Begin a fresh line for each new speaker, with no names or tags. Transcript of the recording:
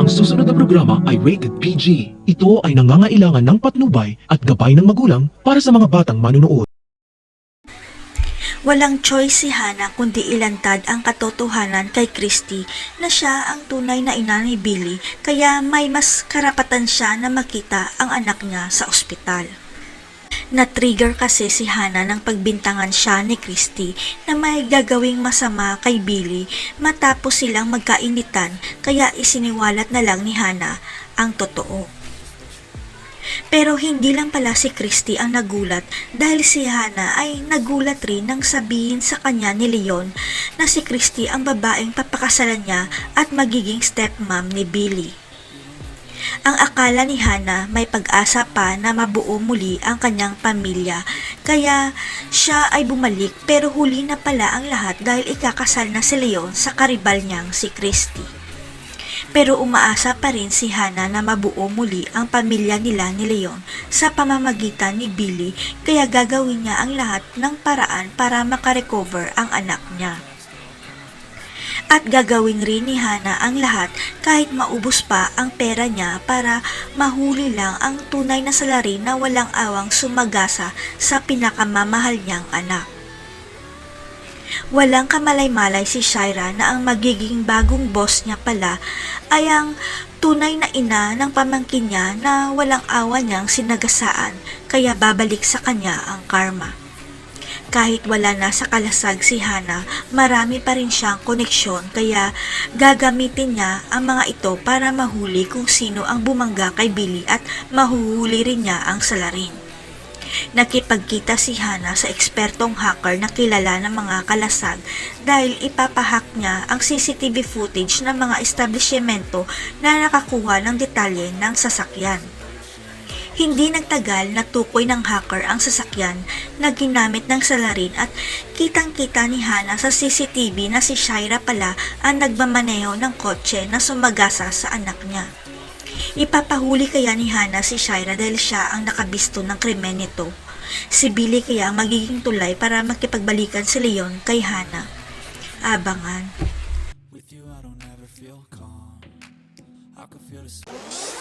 Ang susunod na programa ay rated PG. Ito ay nangangailangan ng patnubay at gabay ng magulang para sa mga batang manunood.
Walang choice si Hannah kundi ilantad ang katotohanan kay Christy na siya ang tunay na ina ni Billy, kaya may mas karapatan siya na makita ang anak niya sa ospital. Na-trigger kasi si Hannah nang pagbintangan siya ni Christy na may gagawing masama kay Billy matapos silang magkainitan, kaya isiniwalat na lang ni Hannah ang totoo. Pero hindi lang pala si Christy ang nagulat dahil si Hannah ay nagulat rin nang sabihin sa kanya ni Leon na si Christy ang babaeng papakasalan niya at magiging stepmom ni Billy. Ang akala ni Hannah may pag-asa pa na mabuo muli ang kanyang pamilya, kaya siya ay bumalik, pero huli na pala ang lahat dahil ikakasal na si Leon sa karibal niyang si Christy. Pero umaasa pa rin si Hannah na mabuo muli ang pamilya nila ni Leon sa pamamagitan ni Billy, kaya gagawin niya ang lahat ng paraan para makarecover ang anak niya. At gagawin rin ni Hannah ang lahat kahit maubos pa ang pera niya para mahuli lang ang tunay na salarin na walang awang sumagasa sa pinakamamahal niyang anak. Walang kamalay-malay si Shaira na ang magiging bagong boss niya pala ay ang tunay na ina ng pamangkin niya na walang awa niyang sinagasaan, kaya babalik sa kanya ang karma. Kahit wala na sa kalasag si Hannah, marami pa rin siyang koneksyon, kaya gagamitin niya ang mga ito para mahuli kung sino ang bumangga kay Billy at mahuhuli rin niya ang salarin. Nakipagkita si Hannah sa ekspertong hacker na kilala ng mga kalasag dahil ipapahack niya ang CCTV footage ng mga establishmento na nakakuha ng detalye ng sasakyan. Hindi nagtagal natukoy ng hacker ang sasakyan na ginamit ng salarin at kitang-kita ni Hannah sa CCTV na si Shaira pala ang nagmamaneho ng kotse na sumagasa sa anak niya. Ipapahuli kaya ni Hannah si Shaira dahil siya ang nakabisto ng krimen nito. Si Billy kaya ang magiging tulay para makipagbalikan si Leon kay Hannah. Abangan.
With you I don't ever feel calm. I can feel the